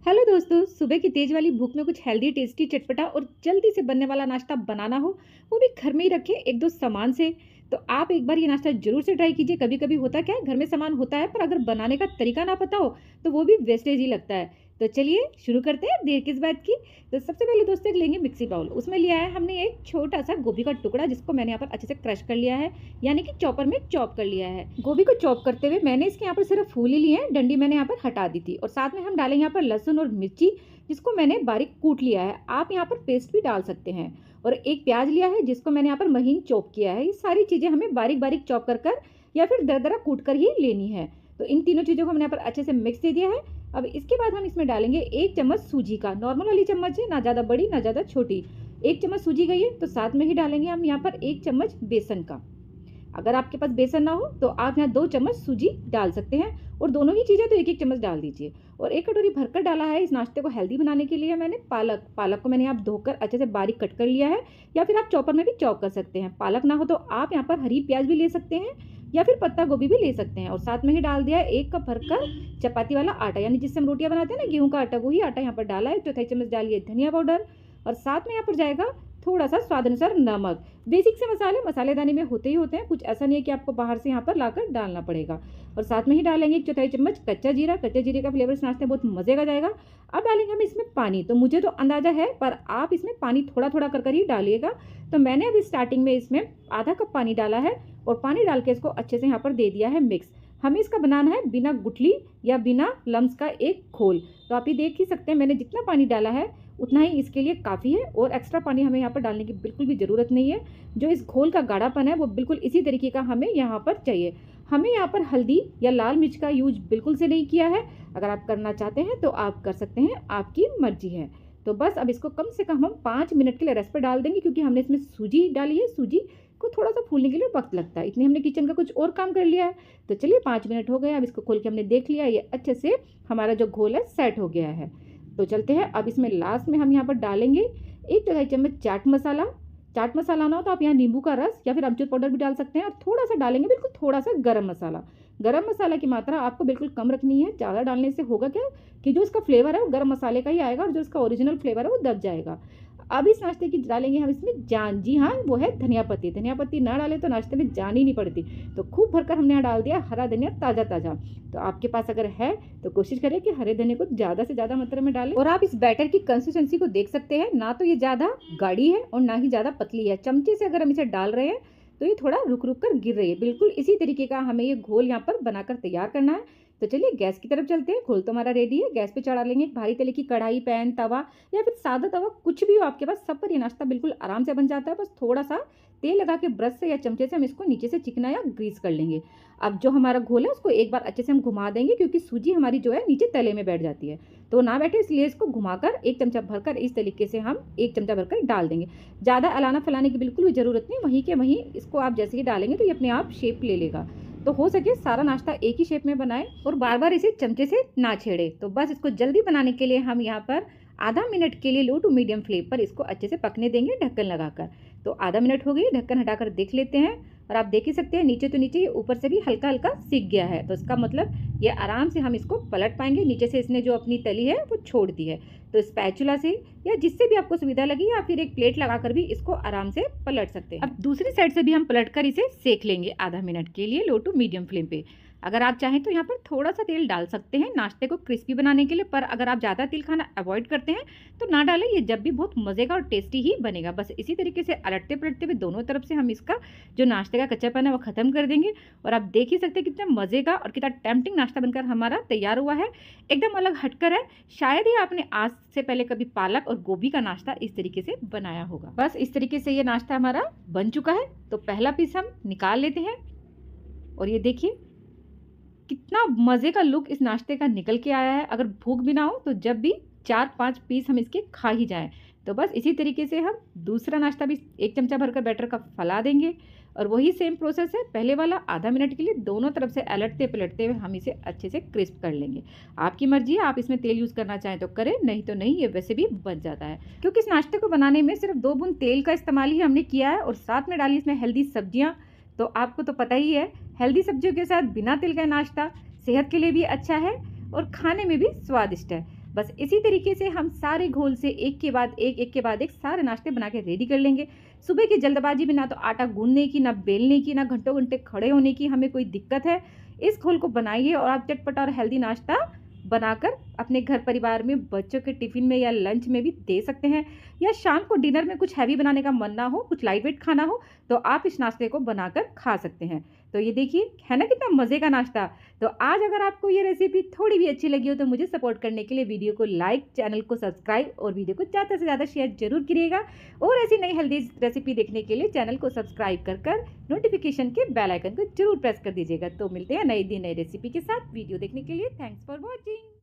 Hello दोस्तों, सुबह की तेज वाली भूख में कुछ हेल्दी टेस्टी चटपटा और जल्दी से बनने वाला नाश्ता बनाना हो, वो भी घर में ही रखें एक दो सामान से। तो आप एक बार ये नाश्ता जरूर से ट्राई कीजिए। कभी कभी होता क्या है, घर में सामान होता है पर अगर बनाने का तरीका ना पता हो तो वो भी वेस्टेज ही लगता है। तो चलिए शुरू करते हैं, देर किस बात की। तो सबसे पहले दोस्तों एक लेंगे मिक्सी बाउल। उसमें लिया है हमने एक छोटा सा गोभी का टुकड़ा, जिसको मैंने यहाँ पर अच्छे से क्रश कर लिया है, यानी कि चॉपर में चॉप कर लिया है। गोभी को चॉप करते हुए मैंने इसके यहाँ पर सिर्फ फूल ही लिए हैं, डंडी मैंने यहाँ पर हटा दी थी। और साथ में हम डालेंगे यहाँ पर लहसुन और मिर्ची, जिसको मैंने बारीक कूट लिया है। आप यहाँ पर पेस्ट भी डाल सकते हैं। और एक प्याज लिया है, जिसको मैंने यहाँ पर महीन चॉप किया है। ये सारी चीज़ें हमें बारीक बारीक चॉप कर या फिर दरदरा कूट कर ही लेनी है। तो इन तीनों चीज़ों को हमने यहाँ पर अच्छे से मिक्स दे दिया है। अब इसके बाद हम इसमें डालेंगे एक चम्मच सूजी का, नॉर्मल वाली चम्मच है, ना ज़्यादा बड़ी ना ज़्यादा छोटी। एक चम्मच सूजी गई है, तो साथ में ही डालेंगे हम यहाँ पर एक चम्मच बेसन का। अगर आपके पास बेसन ना हो तो आप यहाँ 2 चम्मच सूजी डाल सकते हैं, और दोनों ही चीज़ें तो एक एक चम्मच डाल दीजिए। और एक कटोरी भरकर डाला है इस नाश्ते को हेल्दी बनाने के लिए मैंने पालक को मैंने यहाँ धोकर अच्छे से बारीक कट कर लिया है, या फिर आप चॉपर में भी चॉप कर सकते हैं। पालक ना हो तो आप यहाँ पर हरी प्याज भी ले सकते हैं, या फिर पत्ता गोभी भी ले सकते हैं। और साथ में ही डाल दिया है 1 कप भरकर चपाती वाला आटा, यानी जिससे हम रोटियां बनाते हैं ना, गेहूं का आटा, वही आटा यहाँ पर डाला है। 1/4 चम्मच डालिए धनिया पाउडर, और साथ में यहाँ पर जाएगा थोड़ा सा स्वाद अनुसार नमक। बेसिक से मसाले मसालेदानी में होते ही होते हैं, कुछ ऐसा नहीं है कि आपको बाहर से यहाँ पर लाकर डालना पड़ेगा। और साथ में ही डालेंगे 1/4 चम्मच कच्चा जीरा। कच्चे जीरे का फ्लेवर इस नाश्ते में बहुत मजे का जाएगा। अब डालेंगे हम इसमें पानी। तो मुझे तो अंदाजा है, पर आप इसमें पानी थोड़ा थोड़ा कर ही डालिएगा। तो मैंने अभी स्टार्टिंग में इसमें आधा कप पानी डाला है, और पानी डाल के इसको अच्छे से यहाँ पर दे दिया है मिक्स। हमें इसका बनाना है बिना गुठली या बिना लम्स का एक घोल। तो आप ये देख ही सकते हैं, मैंने जितना पानी डाला है उतना ही इसके लिए काफ़ी है, और एक्स्ट्रा पानी हमें यहाँ पर डालने की बिल्कुल भी ज़रूरत नहीं है। जो इस घोल का गाढ़ापन है वो बिल्कुल इसी तरीके का हमें यहाँ पर चाहिए। हमें यहाँ पर हल्दी या लाल मिर्च का यूज बिल्कुल से नहीं किया है। अगर आप करना चाहते हैं तो आप कर सकते हैं, आपकी मर्जी है। तो बस अब इसको कम से कम हम 5 मिनट के लिए रेस्ट पर डाल देंगे, क्योंकि हमने इसमें सूजी डाली है। सूजी को थोड़ा सा फूलने के लिए वक्त लगता है, इतनी हमने किचन का कुछ और काम कर लिया है। तो चलिए 5 मिनट हो गए। अब इसको खोल के हमने देख लिया, ये अच्छे से हमारा जो घोल है सेट हो गया है। तो चलते हैं, अब इसमें लास्ट में हम यहाँ पर डालेंगे 1 चम्मच चाट मसाला। चाट मसाला ना हो तो आप यहाँ नींबू का रस या फिर अमचूर पाउडर भी डाल सकते हैं। और थोड़ा सा डालेंगे, बिल्कुल थोड़ा सा गरम मसाला। गरम मसाला की मात्रा आपको बिल्कुल कम रखनी है। ज़्यादा डालने से होगा क्या कि जो इसका फ्लेवर है वो गरम मसाले का ही आएगा, और जो इसका ओरिजिनल फ्लेवर है वो दब जाएगा। अब इस नाश्ते की डालेंगे हम इसमें जान, जी हाँ वो है धनिया पत्ती। धनिया पत्ती ना डाले तो नाश्ते में जान ही नहीं पड़ती। तो खूब भरकर हमने यहाँ डाल दिया हरा धनिया, ताज़ा ताज़ा। तो आपके पास अगर है तो कोशिश करें कि हरे धनिया को ज़्यादा से ज़्यादा मात्रा में डालें। और आप इस बैटर की कंसिस्टेंसी को देख सकते हैं, ना तो ये ज़्यादा गाढ़ी है और ना ही ज़्यादा पतली है। चमचे से अगर हम इसे डाल रहे हैं तो ये थोड़ा रुक रुक कर गिर रही है। बिल्कुल इसी तरीके का हमें ये घोल यहाँ पर बनाकर तैयार करना है। तो चलिए गैस की तरफ चलते हैं। घोल तो हमारा रेडी है। गैस पे चढ़ा लेंगे एक भारी तले की कढ़ाई, पैन, तवा या फिर सादा तवा, कुछ भी हो आपके पास, सब पर ये नाश्ता बिल्कुल आराम से बन जाता है। बस थोड़ा सा तेल लगा के ब्रश से या चमचे से हम इसको नीचे से चिकना या ग्रीस कर लेंगे। अब जो हमारा घोल है उसको एक बार अच्छे से हम घुमा देंगे, क्योंकि सूजी हमारी जो है नीचे तले में बैठ जाती है, तो ना बैठे इसलिए इसको घुमाकर 1 चमचा भरकर इस तरीके से हम 1 चमचा भरकर डाल देंगे। ज़्यादा अलाना फैलाने की बिल्कुल भी ज़रूरत नहीं, वहीं के वहीं इसको आप जैसे ही डालेंगे तो ये अपने आप शेप ले लेगा। तो हो सके सारा नाश्ता एक ही शेप में बनाएं, और बार बार इसे चमचे से ना छेड़े। तो बस इसको जल्दी बनाने के लिए हम यहाँ पर आधा मिनट के लिए लो टू मीडियम फ्लेम पर इसको अच्छे से पकने देंगे ढक्कन लगाकर। तो आधा मिनट हो गई, ढक्कन हटाकर देख लेते हैं, और आप देख ही सकते हैं नीचे तो नीचे, ऊपर से भी हल्का हल्का सिक गया है। तो इसका मतलब ये आराम से हम इसको पलट पाएंगे। नीचे से इसने जो अपनी तली है वो छोड़ दी है। तो स्पैचुला से या जिससे भी आपको सुविधा लगी, या फिर एक प्लेट लगाकर भी इसको आराम से पलट सकते हैं। अब दूसरी साइड से भी हम पलटकर इसे सेक लेंगे आधा मिनट के लिए लो टू मीडियम फ्लेम पे। अगर आप चाहें तो यहाँ पर थोड़ा सा तेल डाल सकते हैं नाश्ते को क्रिस्पी बनाने के लिए, पर अगर आप ज़्यादा तेल खाना अवॉइड करते हैं तो ना डालें। ये जब भी बहुत मज़े का और टेस्टी ही बनेगा। बस इसी तरीके से अलटते पलटते हुए दोनों तरफ से हम इसका जो नाश्ते का कच्चापन है वो ख़त्म कर देंगे। और आप देख ही सकते हैं कितना मज़े का और कितना टेम्पटिंग नाश्ता बनकर हमारा तैयार हुआ है। एकदम अलग हटकर है। शायद ही आपने आज से पहले कभी पालक और गोभी का नाश्ता इस तरीके से बनाया होगा। बस इस तरीके से ये नाश्ता हमारा बन चुका है। तो पहला पीस हम निकाल लेते हैं, और ये देखिए कितना मज़े का लुक इस नाश्ते का निकल के आया है। अगर भूख भी ना हो तो जब भी 4-5 पीस हम इसके खा ही जाएं। तो बस इसी तरीके से हम दूसरा नाश्ता भी 1 चमचा भरकर बैटर का फैला देंगे, और वही सेम प्रोसेस है। पहले वाला आधा मिनट के लिए दोनों तरफ से अलटते पलटते हुए हम इसे अच्छे से क्रिस्प कर लेंगे। आपकी मर्जी है, आप इसमें तेल यूज़ करना चाहें तो करें, नहीं तो नहीं, ये वैसे भी बच जाता है। क्योंकि इस नाश्ते को बनाने में सिर्फ 2 बूंद तेल का इस्तेमाल ही हमने किया है, और साथ में डाली इसमें हेल्दी सब्जियाँ। तो आपको तो पता ही है, हेल्दी सब्जियों के साथ बिना तेल का नाश्ता सेहत के लिए भी अच्छा है और खाने में भी स्वादिष्ट है। बस इसी तरीके से हम सारे घोल से एक के बाद एक सारे नाश्ते बना के रेडी कर लेंगे। सुबह की जल्दबाजी में ना तो आटा गूँदने की, ना बेलने की, ना घंटों-घंटे खड़े होने की हमें कोई दिक्कत है। इस घोल को बनाइए और आप चटपटा और हेल्दी नाश्ता बनाकर अपने घर परिवार में बच्चों के टिफ़िन में या लंच में भी दे सकते हैं। या शाम को डिनर में कुछ हैवी बनाने का मन ना हो, कुछ लाइट वेट खाना हो, तो आप इस नाश्ते को बनाकर खा सकते हैं। तो ये देखिए, है ना कितना मज़े का नाश्ता। तो आज अगर आपको ये रेसिपी थोड़ी भी अच्छी लगी हो तो मुझे सपोर्ट करने के लिए वीडियो को लाइक, चैनल को सब्सक्राइब और वीडियो को ज़्यादा से ज़्यादा शेयर ज़रूर करिएगा। और ऐसी नई हेल्दी रेसिपी देखने के लिए चैनल को सब्सक्राइब कर नोटिफिकेशन के बेल आइकन को ज़रूर प्रेस कर दीजिएगा। तो मिलते हैं नई रेसिपी के साथ। वीडियो देखने के लिए थैंक्स फॉर वॉचिंग।